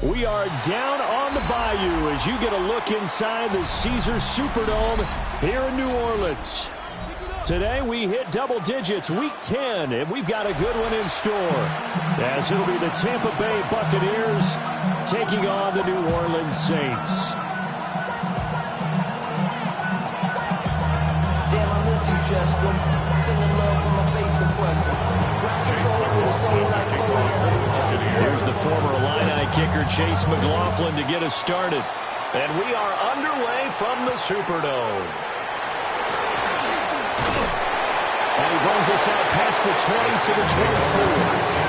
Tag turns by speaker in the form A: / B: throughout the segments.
A: We are down on the bayou as you get a look inside the Caesars Superdome here in New Orleans. Today we hit double digits, week 10, and we've got a good one in store. As it'll be the Tampa Bay Buccaneers taking on the New Orleans Saints.
B: Damn, I miss you, Chester. Sending love from my face compressor. Ground control with a soul like
A: Here's the former Illini kicker, Chase McLaughlin, to get us started. And we are underway from the Superdome. And he brings us out past the 20 to the 24.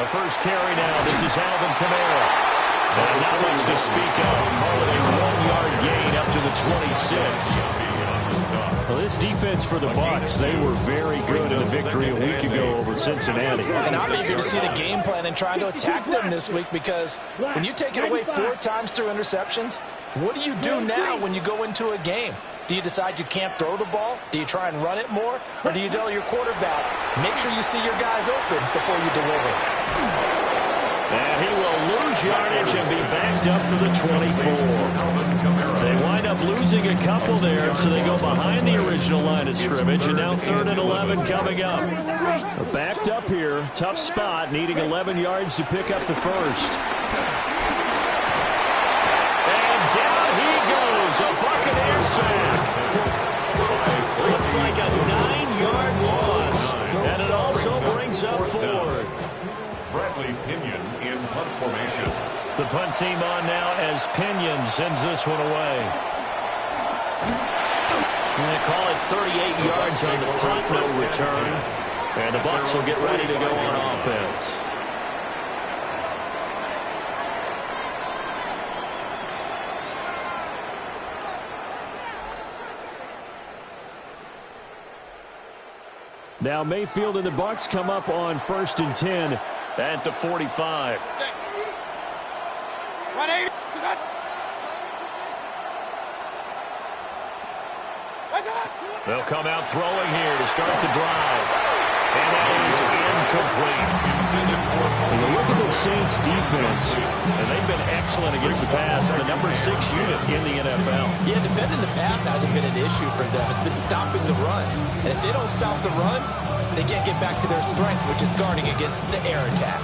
A: The first carry now. This is Alvin Kamara. And not much to speak of. Call it a 1-yard gain up to the 26. Well, this defense for the Bucs, they were very good in the victory a week ago over Cincinnati.
C: And I'm eager to see the game plan and trying to attack them this week, because when you take it away 4 times through interceptions, what do you do now when you go into a game? Do you decide you can't throw the ball? Do you try and run it more? Or do you tell your quarterback, make sure you see your guys open before you deliver?
A: And he will lose yardage and be backed up to the 24. They wind up losing a couple there, so they go behind the original line of scrimmage, and now 3rd and 11 coming up. They're backed up here, tough spot, needing 11 yards to pick up the first. And down he goes, a Buccaneer sack. Looks like a 9-yard loss, and it also brings up 4th.
D: Bradley Pinion in punt formation.
A: The punt team on now as Pinion sends this one away. And they call it 38 yards on the punt, no return. And the Bucs will get ready to go on offense. Now Mayfield and the Bucs come up on 1st and 10 at the 45. They'll come out throwing here to start the drive. And that is incomplete. And you look at the Saints defense, and they've been excellent against the pass, the number 6 unit in the NFL.
C: Yeah, defending the pass hasn't been an issue for them. It's been stopping the run. And if they don't stop the run, they can't get back to their strength, which is guarding against the air attack.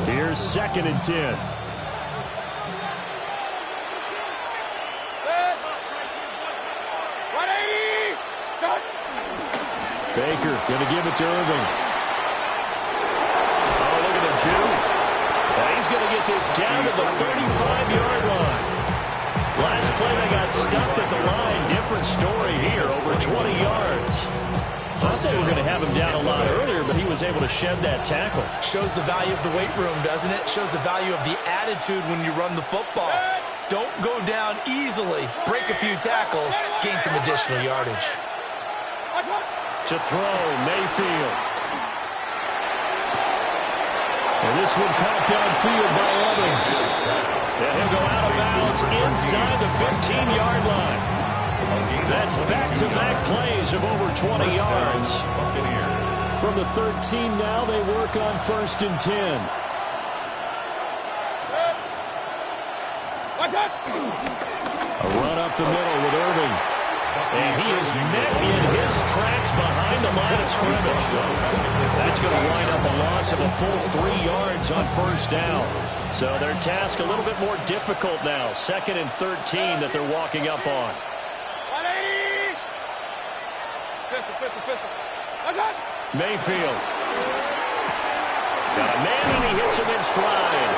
A: Here's 2nd and 10. Baker going to give it to Irving. Oh, look at the juke. He's going to get this down to the 35-yard line. Last play they got stuffed at the line. Different story here, over 20 yards. Thought they were going to have him down a lot earlier, but he was able to shed that tackle.
C: Shows the value of the weight room, doesn't it? Shows the value of the attitude when you run the football. Don't go down easily. Break a few tackles. Gain some additional yardage.
A: To throw, Mayfield. And this one caught downfield by Evans. And he'll go out of bounds inside the 15-yard line. That's back-to-back plays of over 20 yards. From the 13 now, they work on 1st and 10. A run up the middle with Irving. And he is met in his tracks behind the line of scrimmage. That's going to wind up a loss of a full 3 yards on 1st down. So their task a little bit more difficult now. 2nd and 13 that they're walking up on. Mayfield. Got a man and he hits him in stride.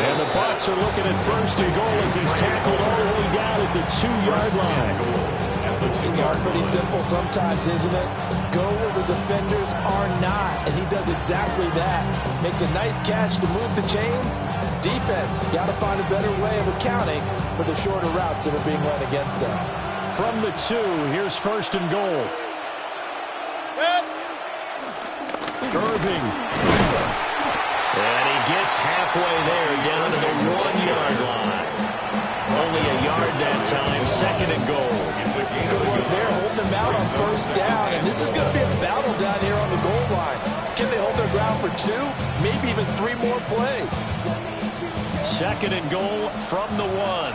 A: And the Bucs are looking at 1st and goal as he's tackled all the way down at the 2-yard line.
B: It's all pretty simple sometimes, isn't it? Go where the defenders are not, and he does exactly that. Makes a nice catch to move the chains. Defense, got to find a better way of accounting for the shorter routes that are being run against them.
A: From the 2, here's first and goal. Irving. And he gets halfway there, down to the 1-yard line. Only a yard that time, second and goal.
B: Good work there, holding them out on first down. And this is going to be a battle down here on the goal line. Can they hold their ground for 2, maybe even 3 more plays?
A: Second and goal from the 1.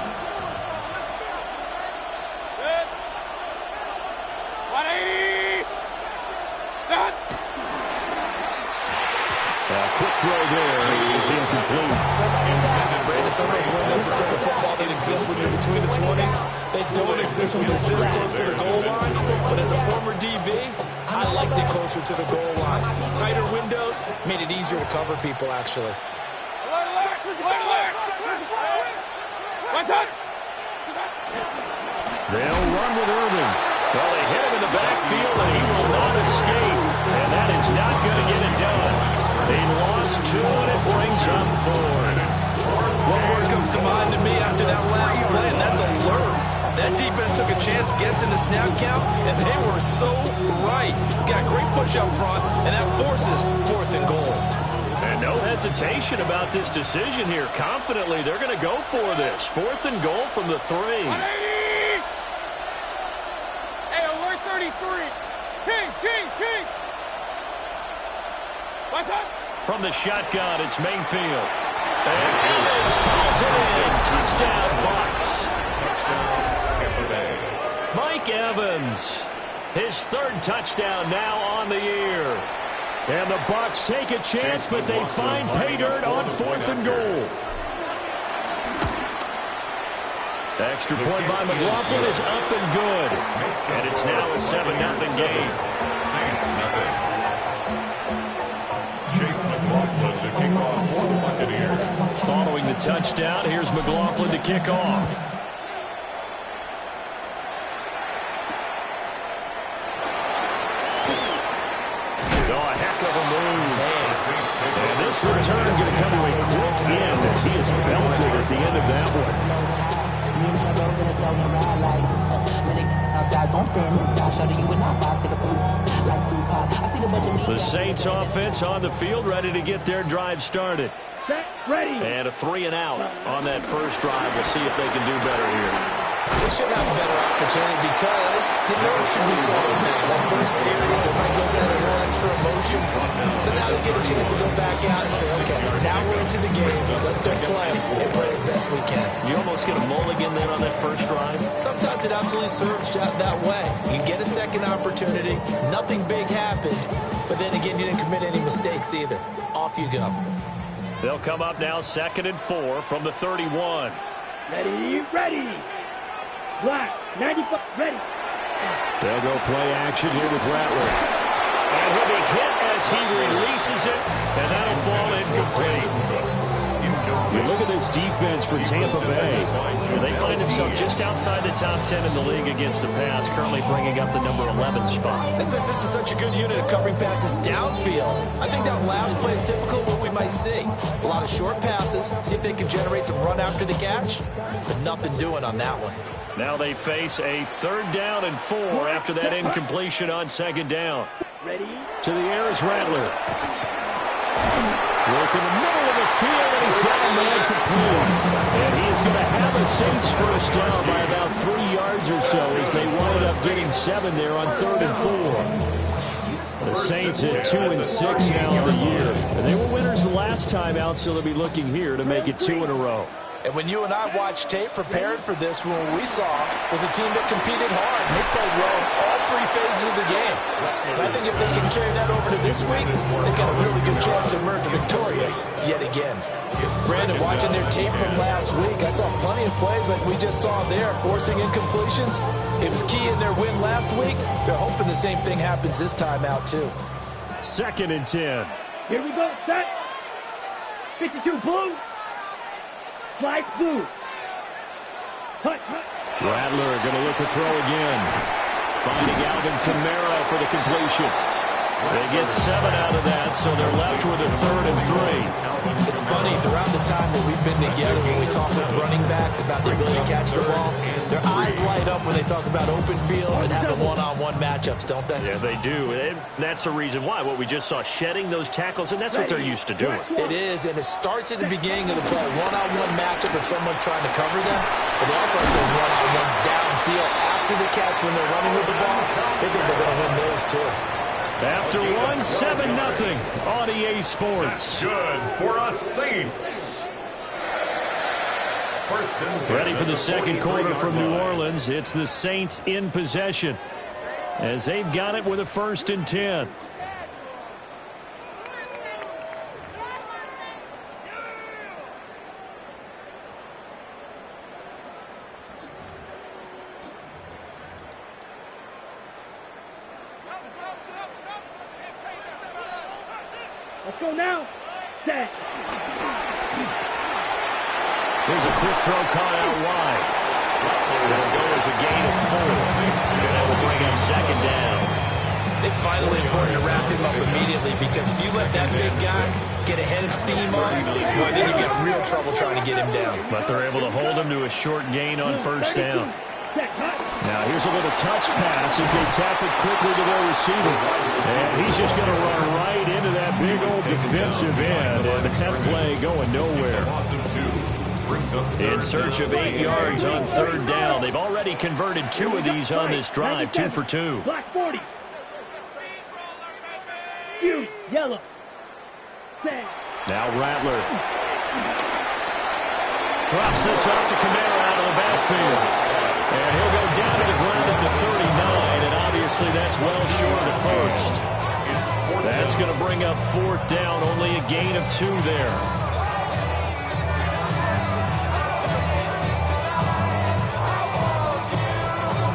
A: Quick throw there is incomplete.
C: Brandon, some of those windows in the football that exist when you're between the 20s, they don't exist when you're this close to the goal line. But as a former DB, I liked it closer to the goal line. Tighter windows made it easier to cover people, actually.
A: They'll run with Irving. Well, they hit him in the backfield, and he will not escape. And that is not going to get it done. They lost 2, and it brings up 4.
C: One word comes to mind to me after that last play, and that's alert. That defense took a chance guessing the snap count, and they were so right. Got great push up front, and that forces 4th and goal.
A: And no hesitation about this decision here. Confidently, they're going to go for this. 4th and goal from the 3.
E: Hey, alert 33. Kings. What's up?
A: From the shotgun, it's Mayfield. And Evans calls it in. Touchdown, Bucs.
D: Touchdown, Tampa Bay.
A: Mike Evans, his 3rd touchdown now on the year. And the Bucs take a chance, but they find pay dirt on 4th and goal. The extra point by McLaughlin is up and good. And it's now a 7-0 game.
D: Saints, nothing. Chase McLaughlin to kick off for the Buccaneers.
A: Following the touchdown, here's McLaughlin to kick off. Oh, a heck of a move. And this return going to come to a quick end as he is belted at the end of that one. The Saints offense on the field, ready to get their drive started.
E: Set, ready.
A: And a 3 and out on that first drive. We'll see if they can do better here.
C: They should have a better opportunity because the nerves should be settled now. That first series, everybody goes out and runs for emotion. So now they get a chance to go back out and say, okay, now we're into the game. Let's go play and play as best we can.
A: You almost get a mulligan then on that first drive?
C: Sometimes it absolutely serves that way. You get a second opportunity. Nothing big happened. But then again, you didn't commit any mistakes either. Off you go.
A: They'll come up now 2nd and 4 from the 31.
E: Ready. Black, 95, ready.
A: They'll go play action here with Rattler. And he'll be hit as he releases it, and that'll fall incomplete. You look at this defense for Tampa Bay. They find themselves just outside the top 10 in the league against the pass, currently bringing up the number 11 spot.
C: This is such a good unit of covering passes downfield. I think that last play is typical of what we might see. A lot of short passes, see if they can generate some run after the catch, but nothing doing on that one.
A: Now they face a 3rd down and 4 after that incompletion on 2nd down.
E: Ready.
A: To the air is Rattler. Work in the middle of the field, and he's got a man complete. And he is going to have a Saints first down by about 3 yards or so as they wound up getting 7 there on 3rd and 4. The Saints at 2-6 now in the year. And they were winners the last time out, so they'll be looking here to make it 2 in a row.
C: And when you and I watched tape prepared for this, what we saw was a team that competed hard. They played well in all 3 phases of the game. And I think if they can carry that over to this week, they've got a really good chance to emerge victorious yet again. Brandon, watching their tape from last week, I saw plenty of plays like we just saw there, forcing incompletions. It was key in their win last week. They're hoping the same thing happens this time out, too.
A: 2nd and 10.
E: Here we go, set. 52, blue. Flag blue. Hut.
A: Rattler going to look to throw again. Finding Alvin Kamara for the completion. They get 7 out of that, so they're left with a 3rd and 3.
C: It's funny, throughout the time that we've been together, when we talk with running backs about the ability to catch the ball, their eyes light up when they talk about open field and having one-on-one matchups, don't they?
A: Yeah, they do. And that's the reason why. What we just saw, shedding those tackles, and that's what they're used to doing.
C: It is, and it starts at the beginning of the play. One-on-one matchup if someone's trying to cover them, but they also have those one-on-ones downfield after the catch when they're running with the ball. They think they're going to win those, too.
A: After one, 7-0 on EA Sports.
D: Good for us Saints.
A: Ready for the second quarter from New Orleans. It's the Saints in possession as they've got it with a 1st and 10.
E: Let's go now. Set.
A: Here's a quick throw caught out wide. That'll go as a gain of 4. And that will bring up 2nd down.
C: It's vitally important to wrap him up immediately because if you let that big guy get a head of steam on him, boy, then you've got real trouble trying to get him down.
A: But they're able to hold him to a short gain on 1st down. Now here's a little touch pass as they tap it quickly to their receiver. And he's just going to run right into that big old defensive end. And that play going nowhere. In search of 8 yards on 3rd down. They've already converted 2 of these on this drive. 2 for 2.
E: Black 40. You, yellow. Set.
A: Now Rattler. Drops this off to Kamara out of the backfield. And he'll go down to the ground at the 39, and obviously that's well short of the 1st. That's going to bring up 4th down, only a gain of 2 there.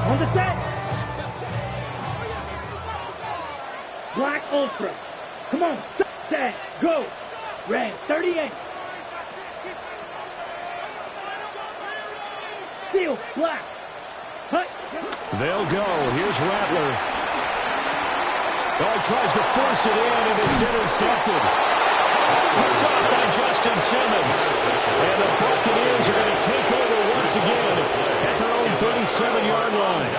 E: On the set. Black Ultra. Come on. Set. Go. Red 38. Steel. Black. Hut.
A: They'll go. Here's Rattler. Oh, he tries to force it in, and it's intercepted. Picked off by Justin Simmons. And the Buccaneers are going to take over once again at their own 37-yard line.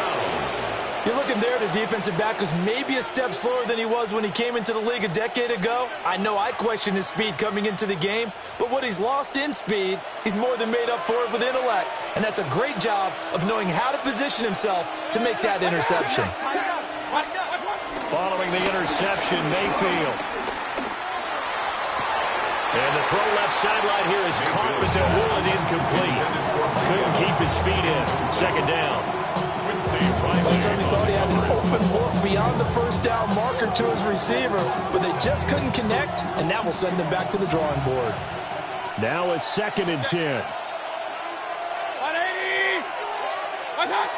C: You're looking there, the defensive back was maybe a step slower than he was when he came into the league a decade ago. I know I questioned his speed coming into the game, but what he's lost in speed, he's more than made up for it with intellect. And that's a great job of knowing how to position himself to make that interception.
A: Following the interception, Mayfield. And the throw left sideline here is caught, but they'll rule it incomplete. Couldn't keep his feet in. 2nd down.
B: I certainly thought he had an open look beyond the 1st down marker to his receiver, but they just couldn't connect, and that will send them back to the drawing board.
A: Now a 2nd and 10.
E: 180. Attack.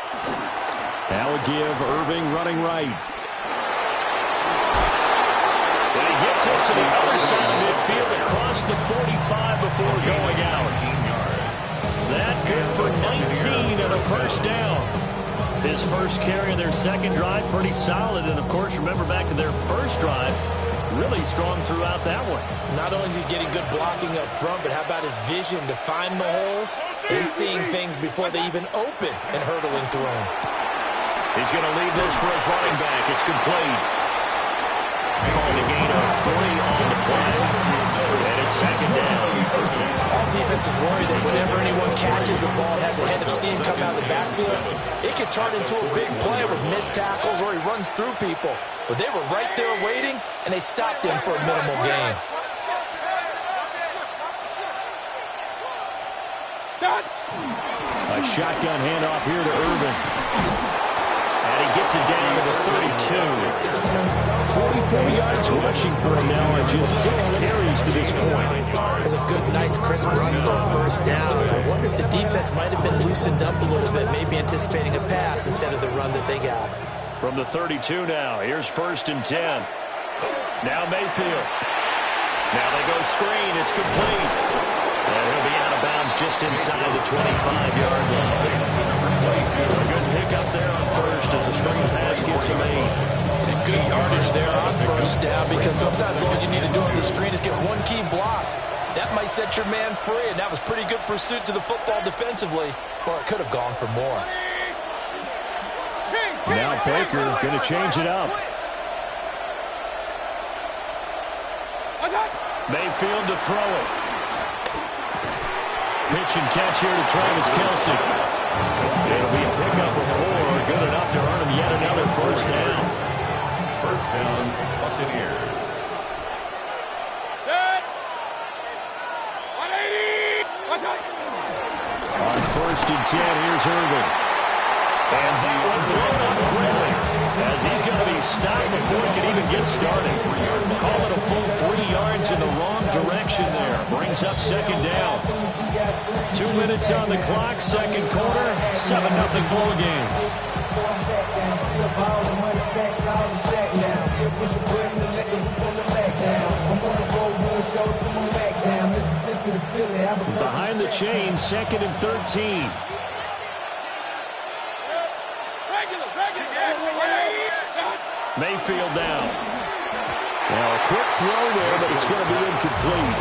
A: Now a give, Irving running right. And he gets us to the other side of midfield across the 45 before going out. That good for 19 and a 1st down. His 1st carry in their 2nd drive, pretty solid. And, of course, remember back to their 1st drive, really strong throughout that one.
C: Not only is he getting good blocking up front, but how about his vision to find the holes? He's seeing things before they even open and hurdling through them.
A: He's going to leave this for his running back. It's complete. Calling a gain of 3 on the play. And it's 2nd down.
C: All defense is worried that whenever anyone catches the ball, has a head of steam come out of the backfield, it could turn into a big play with missed tackles or he runs through people. But they were right there waiting, and they stopped him for a minimal gain.
A: A shotgun handoff here to Irvin. And he gets it down to the 32. 44 yards rushing for him now on just 6 carries to this point.
C: It's a good, nice, crisp run for a 1st down. I wonder if the defense might have been loosened up a little bit, maybe anticipating a pass instead of the run that they got.
A: From the 32 now, here's 1st and 10. Now Mayfield. Now they go screen. It's complete. And he'll be out of bounds just inside the 25-yard line.
C: Good yardage there on first down, because sometimes all you need to do on the screen is get one key block. That might set your man free, and that was pretty good pursuit to the football defensively, or it could have gone for more.
A: Now Baker going to change it up. Mayfield to throw it. Pitch and catch here to Travis Kelce. It'll be a pickup of 4, good enough to earn him yet another first down.
D: First down, Buccaneers.
E: Set. 180.
A: On 1st and 10, here's Irvin. And that one blown up quickly, as he's going to be stopped before he can even get started. Call it a full 3 yards in the wrong direction there. Brings up second down. 2 minutes on the clock, second quarter, 7-0 ball game. Behind the chains, 2nd and 13. Mayfield down. Now a quick throw there, but it's going to be incomplete.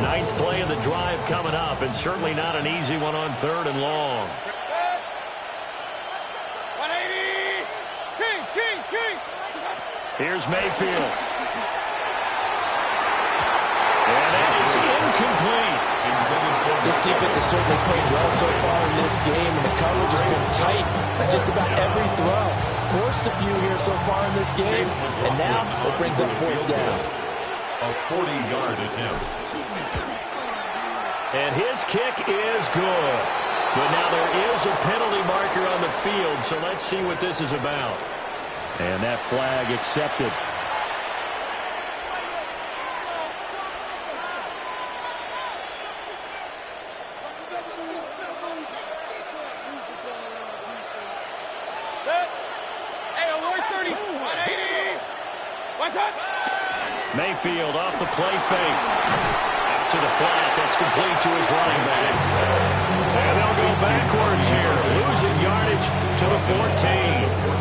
A: Ninth play of the drive coming up, and certainly not an easy one on 3rd and long.
E: 180. Kings.
A: Here's Mayfield. And that is incomplete.
C: This defense has certainly played well so far in this game, and the coverage has been tight on just about every throw. Forced a few here so far in this game, and now it brings up 4th down.
D: A 40-yard attempt.
A: And his kick is good. But now there is a penalty marker on the field, so let's see what this is about. And that flag accepted. Mayfield off the play fake. Out to the flat. That's complete to his running back. And they'll go backwards here. Losing yardage to the 14.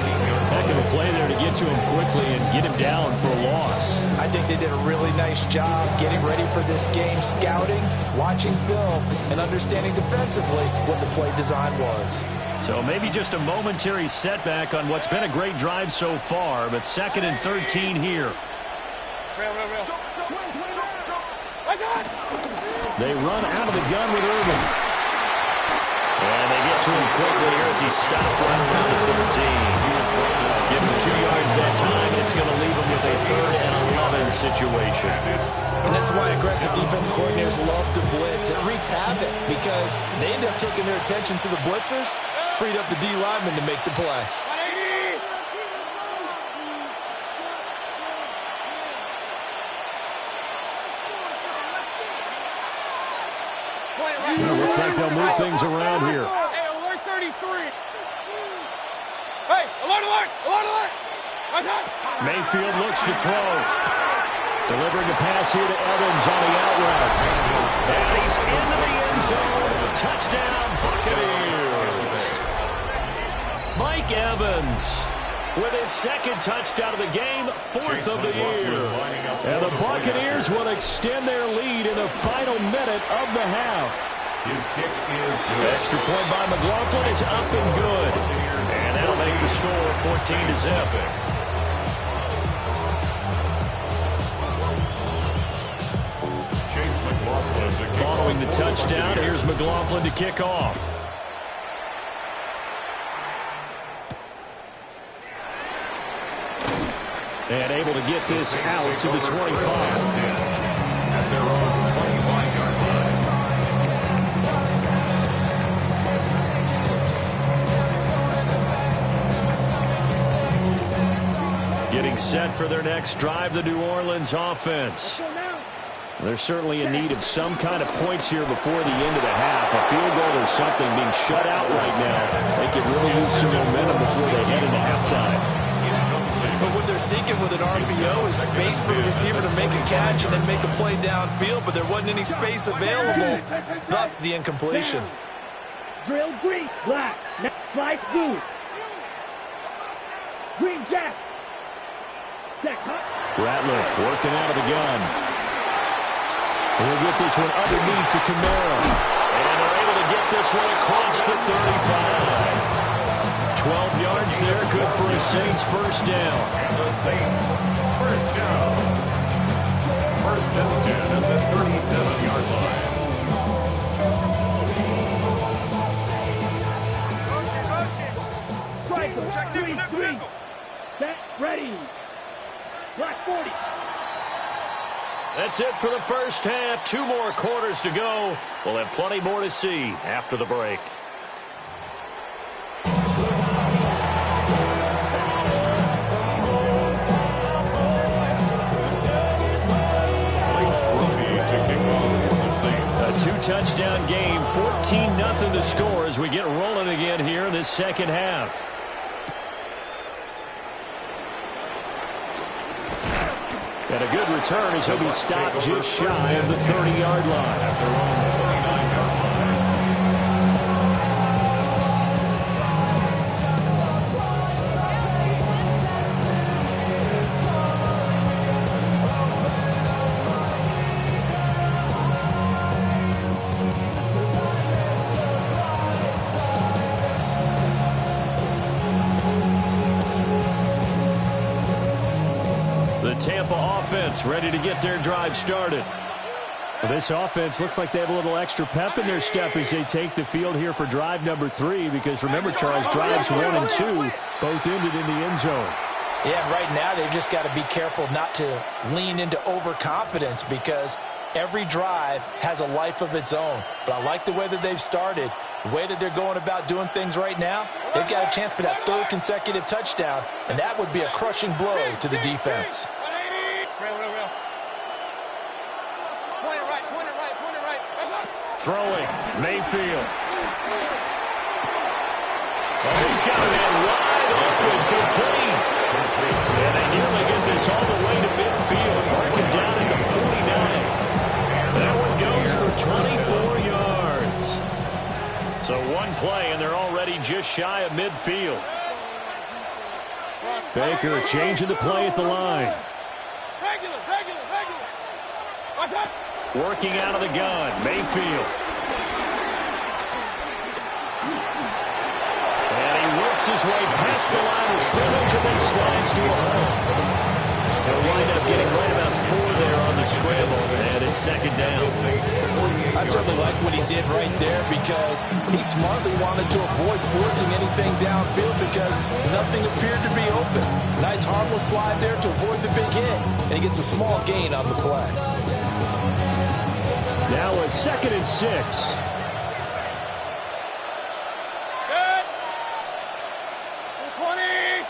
A: Heck of a play there to get to him quickly and get him down for a loss.
C: I think they did a really nice job getting ready for this game, scouting, watching film, and understanding defensively what the play design was.
A: So maybe just a momentary setback on what's been a great drive so far, but 2nd and 13 here. They run out of the gun with Irvin. And they get to him quickly here as he stopped right around the 13. Give him 2 yards that time, and it's going to leave him with a 3rd and 11 situation.
C: And this is why aggressive defense coordinators love to blitz. It wreaks havoc because they end up taking their attention to the blitzers, freed up the D lineman to make the play.
A: So it looks like they'll move things around here.
E: Hey, alert 33. Hey, alert.
A: Mayfield looks to throw. Delivering a pass here to Evans on the out route. And he's into the end zone. Touchdown, Buccaneers. Mike Evans with his 2nd touchdown of the game, 4th of the year. And the Buccaneers will extend their lead in the final minute of the half.
D: His kick is good.
A: Extra point by McLaughlin is up and good. And that'll make the score 14-0. Following the touchdown, here's McLaughlin to kick off. And able to get this out to the 25.
D: At their own 25-yard line.
A: Getting set for their next drive, the New Orleans offense. They're certainly in need of some kind of points here before the end of the half. A field goal or something, being shut out right now. They could really use some momentum before they head into halftime.
C: But with their seeking with an RPO is space for the receiver to make a catch and then make a play downfield, but there wasn't any space available, thus the incompletion.
F: Drill green, black, light blue. Green jack.
A: Rattler working out of the gun. We'll get this one underneath to Kamara. And they're able to get this one across the 35. 12 yards there, good for a Saints first down.
D: And the Saints first down. First and 10 at the 37-yard line.
F: Striker, three. Set, ready. Black 40.
A: That's it for the first half. 2 more quarters to go. We'll have plenty more to see after the break. A 2-touchdown game, 14-0 to score as we get rolling again here in this second half. And a good return as he'll be stopped just shy of the 30-yard line. Tampa offense ready to get their drive started. Well, this offense looks like they have a little extra pep in their step as they take the field here for drive number 3, because remember, Charles, drives 1 and 2 both ended in the end zone.
C: Yeah, right now they've just got to be careful not to lean into overconfidence, because every drive has a life of its own. But I like the way that they've started, the way that they're going about doing things right now. They've got a chance for that 3rd consecutive touchdown, and that would be a crushing blow to the defense.
A: Throwing, Mayfield. Oh, he's got a man wide open, complete. And they nearly get this all the way to midfield. Mark it down at the 49. That one goes for 24 yards. So one play, and they're already just shy of midfield. Baker changing the play at the line.
E: Regular. What's up?
A: Working out of the gun, Mayfield. And he works his way past the line of scrimmage and then slides to a hole. He'll wind up getting right about 4 there on the scramble, and it's second down.
C: I certainly like what he did right there, because he smartly wanted to avoid forcing anything downfield because nothing appeared to be open. Nice harmless slide there to avoid the big hit, and he gets a small gain on the play.
A: Now a 2nd and 6.
E: Good. 20.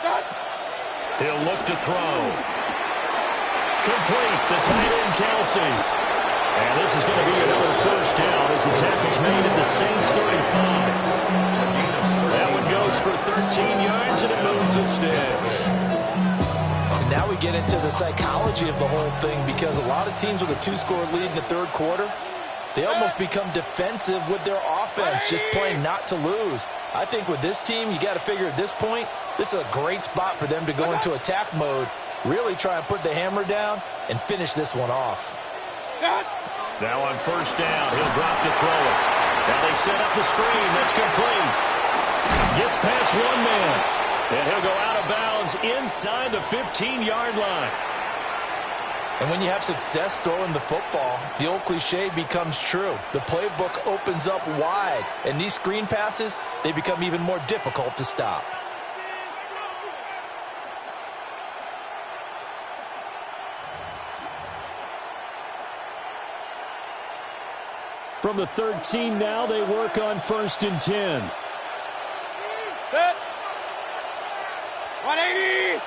E: Done.
A: He'll look to throw. Complete, the tight end, Kelsey. And this is going to be another first down as the tackle's made at the Saints 35. That one goes for 13 yards, and it moves the sticks.
C: Now we get into the psychology of the whole thing, because a lot of teams with a 2-score lead in the 3rd quarter, they almost become defensive with their offense, just playing not to lose. I think with this team, you got to figure at this point, this is a great spot for them to go into attack mode, really try and put the hammer down and finish this one off.
A: Now on first down, he'll drop to throw it. Now they set up the screen. That's complete. Gets past one man. And he'll go out of bounds inside the 15-yard line.
C: And when you have success throwing the football, the old cliche becomes true. The playbook opens up wide, and these screen passes, they become even more difficult to stop.
A: From the 13 now, they work on 1st and 10.
E: Set. 180.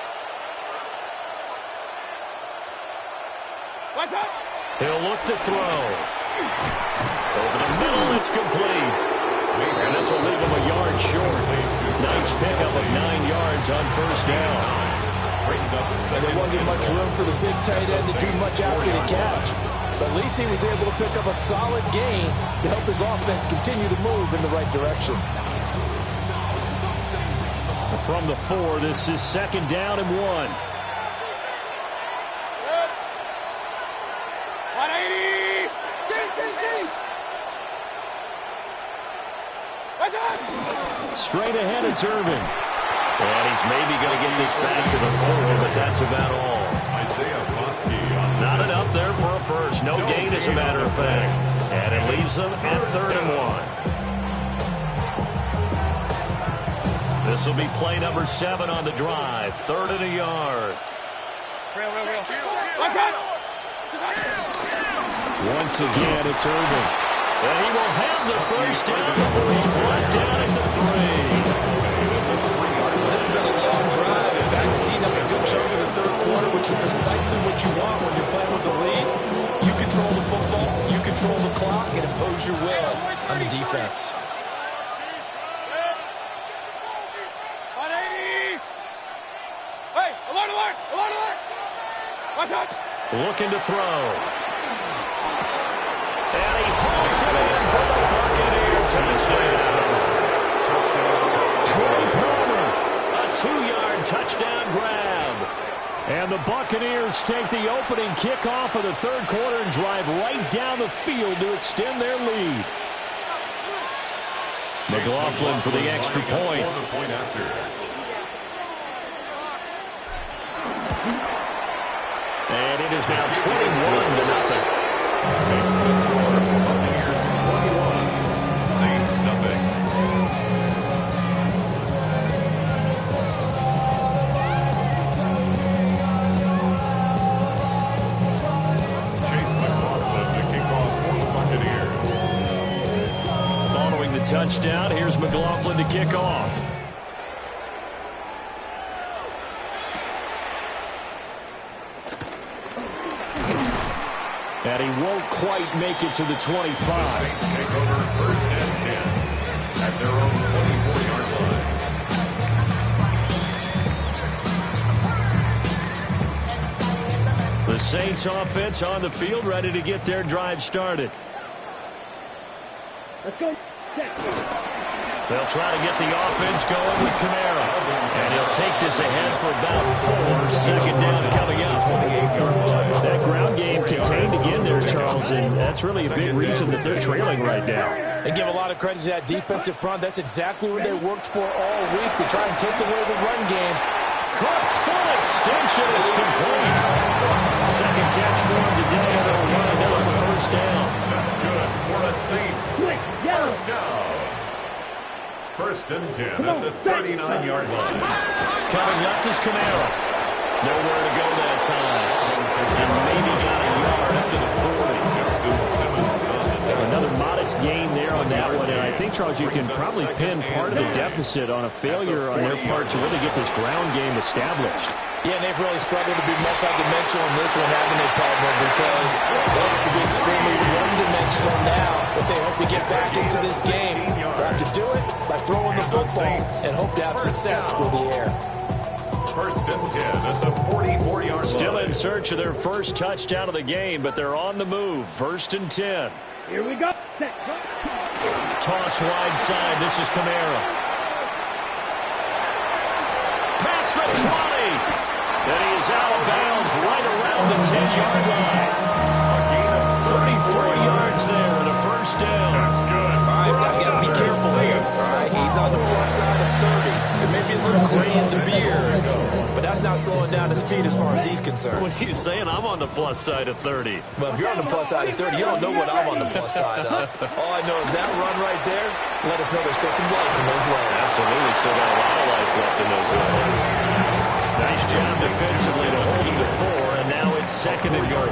E: What's up?
A: He'll look to throw. Over the middle, it's complete. And this will leave him a yard short. Nice pickup of 9 yards on first down.
B: And there wasn't much room for the big tight end to do much after the catch. But at least he was able to pick up a solid gain to help his offense continue to move in the right direction.
A: From the 4, this is 2nd down and 1.
E: 180!
A: Straight ahead, it's Irvin. And he's maybe going to get this back to the 4, but that's about all. Not enough there for a first. No gain, as a matter of fact. And it leaves them at 3rd and 1. This will be play number 7 on the drive. 3rd and a yard. Once again, it's Irvin. And he will have the first down before he's brought down at the 3.
B: It's been a long drive. In fact, seen up a good chunk of the 3rd quarter, which is precisely what you want when you're playing with the lead. You control the football, you control the clock, and impose your will on the defense.
E: 180! Hey, alert, alert, alert, alert! Watch out!
A: Looking to throw. And he hauls it in for the Buccaneer touchdown. Troy Palmer, a 2-yard touchdown grab. And the Buccaneers take the opening kickoff of the 3rd quarter and drive right down the field to extend their lead. McLaughlin for the extra point. And it is now 21-0.
D: Makes the score Buccaneers 21, Saints nothing. Chase McLaughlin to kick off for the Buccaneers.
A: Following the touchdown, here's McLaughlin to kick off. And he won't quite make it to the 25.
D: The Saints take over 1st and 10 at their own 24-yard line.
A: The Saints offense on the field, ready to get their drive started.
F: Let's go.
A: They'll try to get the offense going with Kamara. And he'll take this ahead for about 4. 2nd down coming up. That ground game contained again there, Charles, and that's really a big reason that they're trailing right now.
B: They give a lot of credit to that defensive front. That's exactly what they worked for all week, to try and take away the run game.
A: Cook's full extension is complete. 2nd catch for him today, and they'll wind up on the 1st down.
D: That's good for the Saints.
F: Quick, yellow.
D: 1st down. 1st and 10 at the 39-yard line.
A: Coming left is Kamara. Nowhere to go that time. And maybe got a yard up to the 40. Another modest gain there on that one. And I think, Charles, you can probably pin part of the deficit on a failure on their part to really get this ground game established.
B: Yeah, and they've really struggled to be multidimensional in this one, haven't they, Palmer? Because they have to be extremely one-dimensional now if they hope to get back into this game. They have to do it by throwing the football and hope to have success with the air.
D: 1st and 10 at the 44-yard line.
A: Still in search of their first touchdown of the game, but they're on the move. 1st and 10.
F: Here we go. Set.
A: Toss wide side. This is Kamara. Pass for 20. And he is out of bounds right around the 10-yard line. A gain of 34 yards there and a 1st down.
D: That's good.
B: All right, I got to be careful here. All right, he's on the plus side of 30. There may be a little gray in the beard, but that's not slowing down his speed as far as he's concerned.
A: What are you saying? I'm on the plus side of 30.
B: Well, if you're on the plus side of 30, you don't know what I'm on the plus side of. All I know is that run right there let us know there's still some life in those legs.
A: Absolutely, still got a lot of life left in those legs. Nice job defensively to hold him to 4, and now it's 2nd and goal.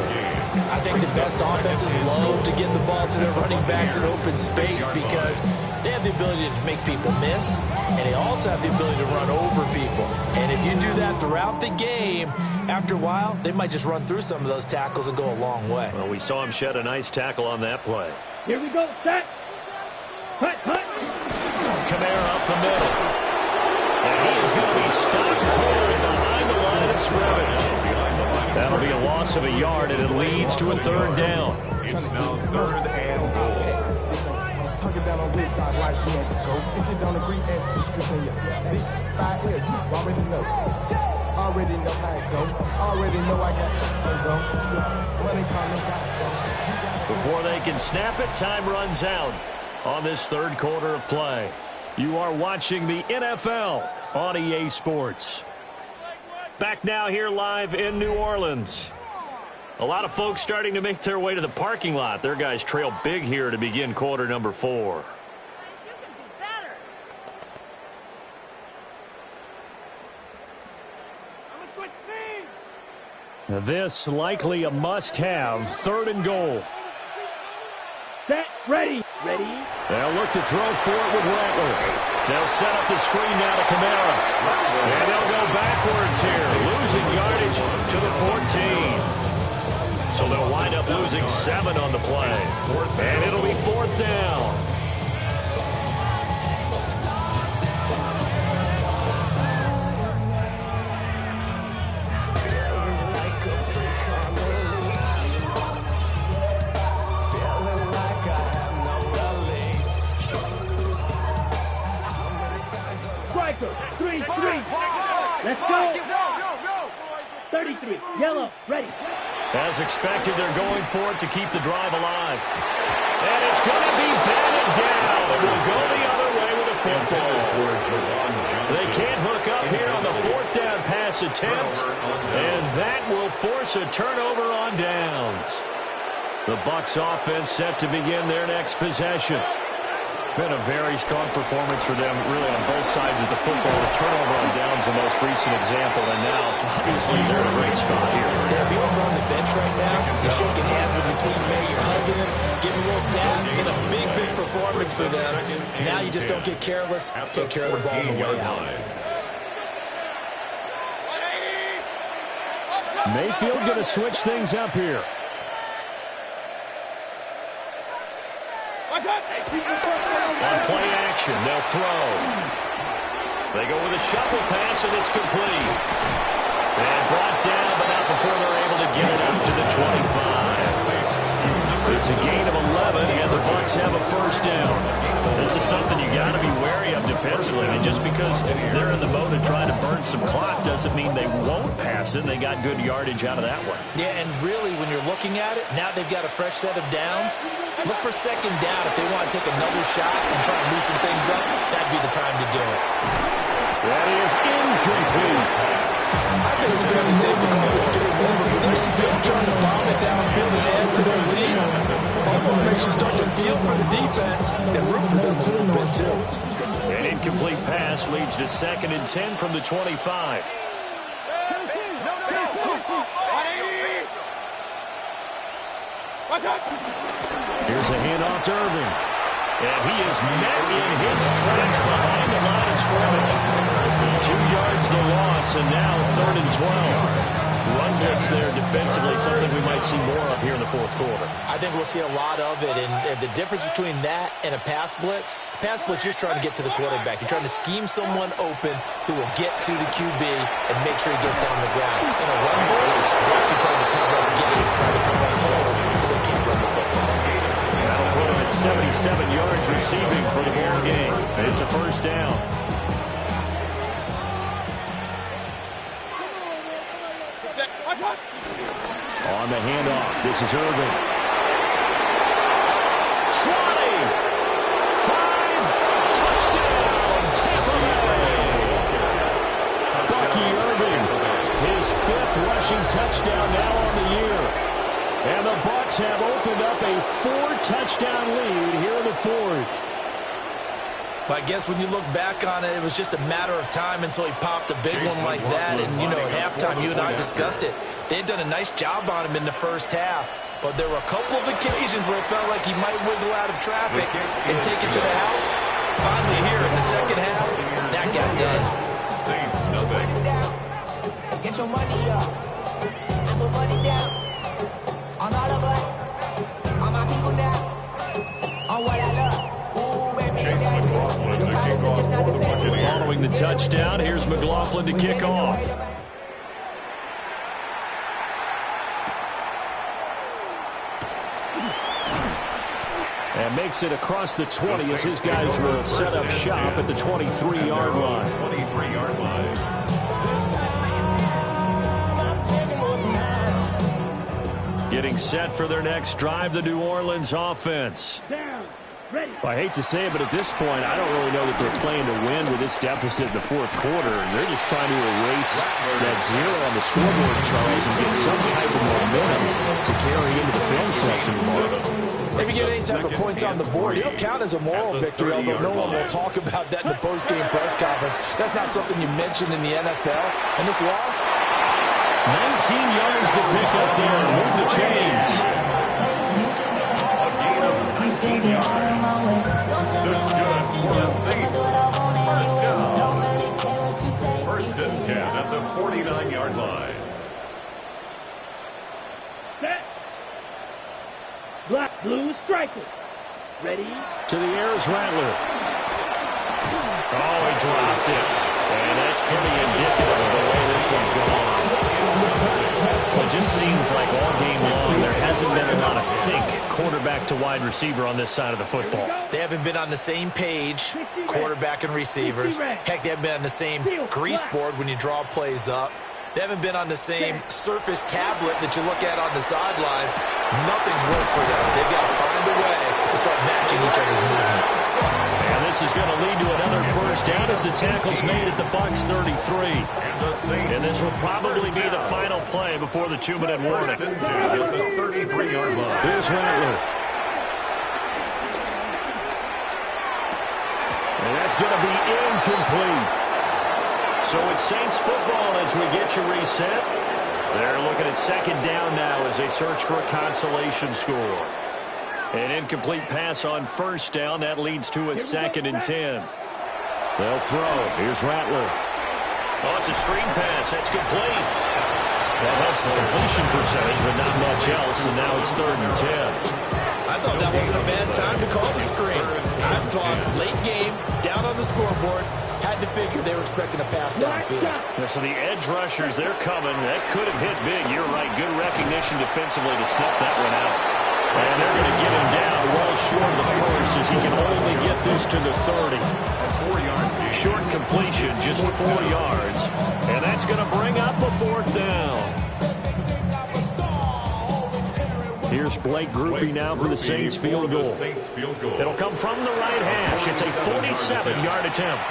B: I think the best offenses love to get the ball to their running backs in open space because they have the ability to make people miss, and they also have the ability to run over people. And if you do that throughout the game, after a while, they might just run through some of those tackles and go a long way.
A: Well, we saw him shed a nice tackle on that play.
F: Here we go. Set. Hut, hut.
A: Kamara up the middle. And he is going to be stopped cold behind the line of scrimmage. That'll be a loss of a yard, and it leads to a third down.
D: It's now 3rd and goal.
G: Tugging down on this side like you know the goat. If you don't agree, ask the streets in your big 5 here. You already know. Already know how it go. Already know I got go. Money coming, got go.
A: Before they can snap it, time runs out on this third quarter of play. You are watching the NFL on EA Sports. Back now here live in New Orleans. A lot of folks starting to make their way to the parking lot. Their guys trail big here to begin quarter number 4. This likely a must-have, 3rd and goal.
F: Set, ready. Ready.
A: They'll look to throw for it with Rattler. They'll set up the screen now to Kamara. And they'll go backwards here, losing yardage to the 14. So they'll wind up losing 7 on the play. And it'll be 4th down.
F: Striker, 3-3. Let's go. 33, yellow, ready.
A: As expected, they're going for it to keep the drive alive. And it's going to be batted down. It will go the other way with the football. They can't hook up here on the 4th down pass attempt. And that will force a turnover on downs. The Bucs offense set to begin their next possession. Been a very strong performance for them, really, on both sides of the football. The turnover on downs, the most recent example, and now, obviously, they're in a great spot here.
C: Yeah, if you're on the bench right now, you're shaking hands with your teammate, you're hugging him, giving a little dab, been a big, big performance for them. Now you just don't get careless, take care of the ball on the way out.
A: Mayfield going to switch things up here. On play action, they'll throw. They go with a shuffle pass, and it's complete. And brought down, but not before they're able to get it out to the 25. It's a gain of 11, and the Bucs have a first down. This is something you got to be wary of defensively. And just because they're in the mode of trying to burn some clock doesn't mean they won't pass it. They got good yardage out of that one.
C: Yeah, and really, when you're looking at it, now they've got a fresh set of downs. Look for 2nd down. If they want to take another shot and try and loosen things up, that'd be the time to do it.
A: That is incomplete.
B: I think it's fairly safe to call this game over, but they're still trying to bomb it downfield and add to their lead. Almost makes you start to feel for the defense and root for them a little bit, too.
A: An incomplete pass leads to 2nd and 10 from the 25. Here's a handoff to Irving. And he is met in his tracks behind the line of scrimmage. 2 yards the loss, and now 3rd and 12. Run blitz there defensively, something we might see more of here in the 4th quarter.
C: I think we'll see a lot of it, and the difference between that and a pass blitz, you're just trying to get to the quarterback. You're trying to scheme someone open who will get to the QB and make sure he gets on the ground. In a run blitz, you're actually trying to cover up gaps, trying to cover up holes so they can't run the football.
A: That'll put him at 77 yards receiving for the ball game. It's a first down. On the handoff, this is Irving. 20, 5, touchdown, Tampa Bay. Bucky Irving, his 5th rushing touchdown now on the year. And the Bucs have opened up a 4-touchdown lead here in the 4th.
C: But I guess when you look back on it, it was just a matter of time until he popped a big one like that. And, you know, at halftime, you and I discussed it. They had done a nice job on him in the first half. But there were a couple of occasions where it felt like he might wiggle out of traffic and take it to the house. Finally here in the second half, that got done.
D: Saints, nothing.
H: Get your money up. I put money down. On all of us. On my people now. On what I love. Ooh, baby,
D: Chase McLaughlin, the kicker.
A: Following the touchdown, here's McLaughlin to kick off. And makes it across the 20 as his guys will set up shop at the 23-yard line.
D: 23-yard line.
A: Getting set for their next drive, the New Orleans offense. Well, I hate to say it, but at this point, I don't really know that they're playing to win with this deficit in the fourth quarter. They're just trying to erase that zero on the scoreboard, Charles, and get some type of momentum to carry into the film session tomorrow.
C: Maybe get any type of points on the board. It'll count as a moral victory, although no one will talk about that in the post-game press conference. That's not something you mentioned in the NFL. And this loss?
A: 19 yards to pick up there. Move the chains.
D: A gain of 19 yards. That's good for the Saints. First down. First and 10 at the 49-yard line.
F: Set. Black, blue, striker. Ready?
A: To the air is Rattler. Oh, he dropped it. And that's pretty indicative of the way this one's gone. Well, it just seems like all game long there hasn't been a lot of sync quarterback to wide receiver on this side of the football.
C: They haven't been on the same page, quarterback and receivers. Heck, they haven't been on the same grease board when you draw plays up. They haven't been on the same surface tablet that you look at on the sidelines. Nothing's worked for them. They've got to find a way to start matching each other's movements.
A: And this is going to lead to another first down as the tackle's made at the Bucs 33. And this will probably be the final play before the 2-minute warning.
D: First and 10 at the 33-yard line.
A: Here's Rattler. And that's going to be incomplete. So it's Saints football as we get you reset. They're looking at second down now as they search for a consolation score. An incomplete pass on first down. That leads to a 2nd and 10. They'll throw. Here's Rattler. Oh, it's a screen pass. That's complete. That helps the completion percentage, but not much else. And now it's 3rd and 10.
C: I thought that wasn't a bad time to call the screen. I thought late game, down on the scoreboard, had to figure they were expecting a pass downfield.
A: Yeah, so the edge rushers, they're coming. That could have hit big. You're right. Good recognition defensively to snuff that one out. And they're going to get him down well short of the first as he can only get this to the 30. Short completion, just 4 yards. And that's going to bring up a 4th down. Here's Blake Groupie now for the Saints field goal. It'll come from the right hash. It's a 47-yard attempt.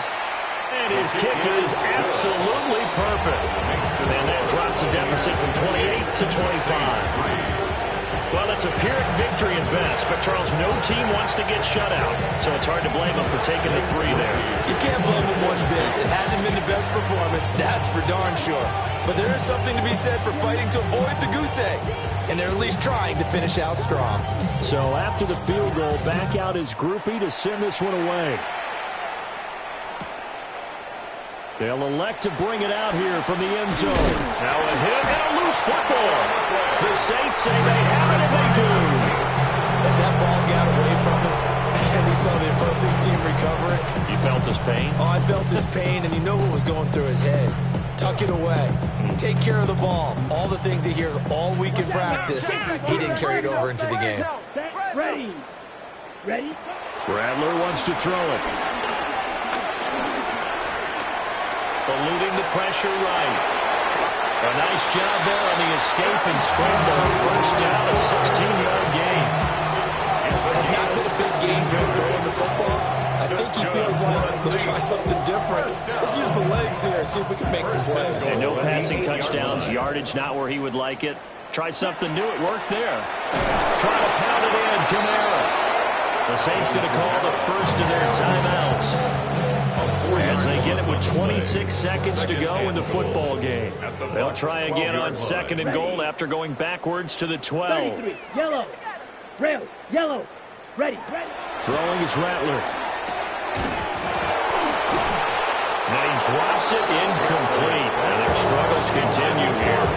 A: And his kick is absolutely perfect. And that drops a deficit from 28 to 25. Well, it's a Pyrrhic victory at best, but Charles, no team wants to get shut out. So it's hard to blame them for taking the 3 there.
C: You can't blame them one bit. It hasn't been the best performance, that's for darn sure. But there is something to be said for fighting to avoid the goose egg. And they're at least trying to finish out strong.
A: So after the field goal, back out is Groupie to send this one away. They'll elect to bring it out here from the end zone. Now a hit and a loose football. The Saints say they have it, and they do.
C: As that ball got away from him, and he saw the opposing team recover it.
A: You felt his pain?
C: Oh, I felt his pain, and you know what was going through his head. Tuck it away. Take care of the ball. All the things he hears all week in practice, he didn't carry it over into the game.
F: Ready. Ready.
A: Rattler wants to throw it. Eluding the pressure right. A nice job there on the escape and scramble. First down, a 16-yard gain.
C: Has not been a big game for him throwing the football. I think he feels like, let's try something different. Let's use the legs here and see if we can make some plays.
A: And no passing touchdowns, yardage not where he would like it. Try something new, it worked there. Try to pound it in, Ncaa. The Saints going to call the first of their timeouts. As they get it with 26 seconds to go in the football game. They'll try again on 2nd and goal after going backwards to the 12.
F: Yellow. Rail. Yellow. Ready.
A: Throwing is Rattler. Now he drops it incomplete. And their struggles continue here.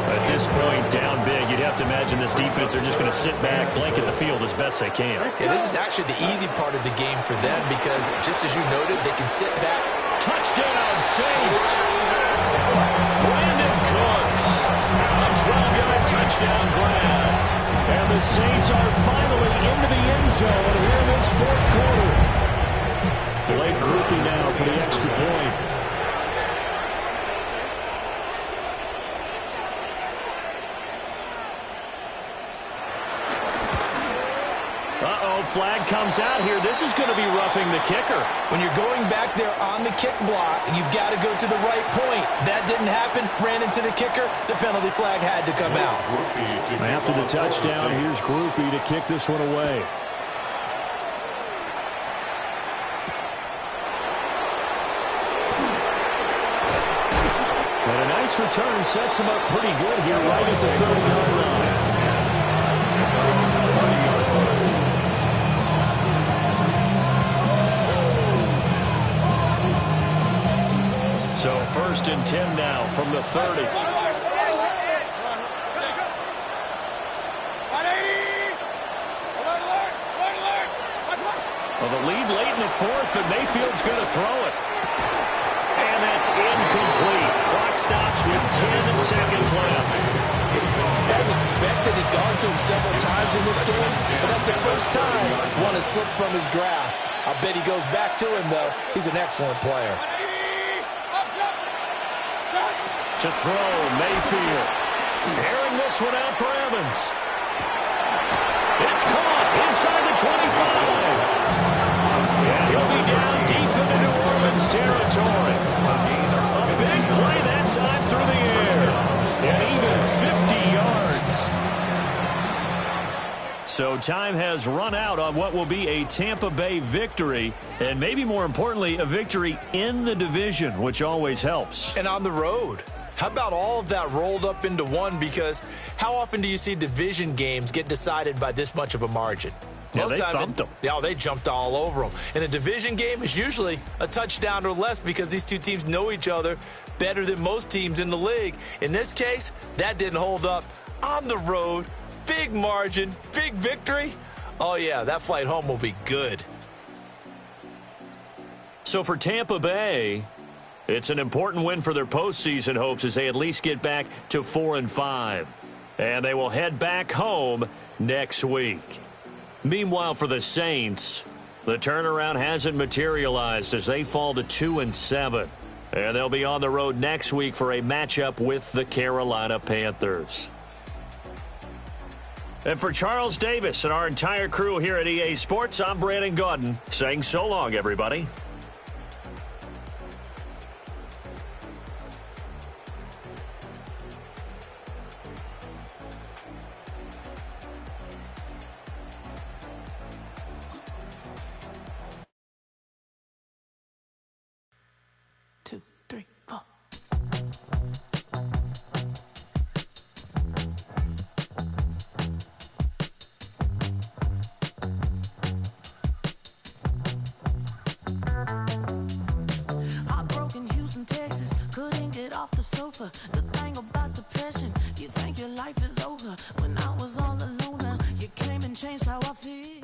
A: At this point, down big, you'd have to imagine this defense, they're just going to sit back, blanket the field as best they can.
C: Yeah, this is actually the easy part of the game for them because, just as you noted, they can sit back.
A: Touchdown, Saints! Brandon Cooks, a 12-yard touchdown grab. And the Saints are finally into the end zone here in this fourth quarter. Blake Groupie now for the extra point. Flag comes out here. This is going to be roughing the kicker.
C: When you're going back there on the kick block, you've got to go to the right point. That didn't happen. Ran into the kicker. The penalty flag had to come out.
A: After the touchdown, here's Groupie to kick this one away. And a nice return sets him up pretty good here right at the 30-yard line. So 1st and 10 now from the 30. Well, the lead late in the fourth, but Mayfield's going to throw it. And that's incomplete. Clock stops with 10 seconds left.
B: As expected, he's gone to him several times in this game, but that's the first time one has slipped from his grasp. I bet he goes back to him, though. He's an excellent player.
A: To throw, Mayfield. Airing this one out for Evans. It's caught inside the 25. And he'll be down deep into New Orleans territory. A big play that time through the air. And even 50 yards. So time has run out on what will be a Tampa Bay victory. And maybe more importantly, a victory in the division, which always helps.
C: And on the road. How about all of that rolled up into one? Because how often do you see division games get decided by this much of a margin?
A: Yeah, they thumped them.
C: Yeah, they jumped all over them. And a division game is usually a touchdown or less because these two teams know each other better than most teams in the league. In this case, that didn't hold up. On the road, big margin, big victory. Oh, yeah, that flight home will be good.
A: So for Tampa Bay, it's an important win for their postseason hopes as they at least get back to 4-5. And they will head back home next week. Meanwhile, for the Saints, the turnaround hasn't materialized as they fall to 2-7. And they'll be on the road next week for a matchup with the Carolina Panthers. And for Charles Davis and our entire crew here at EA Sports, I'm Brandon Gaudin saying so long, everybody.
I: The thing about depression, you think your life is over. When I was all alone, you came and changed how I feel.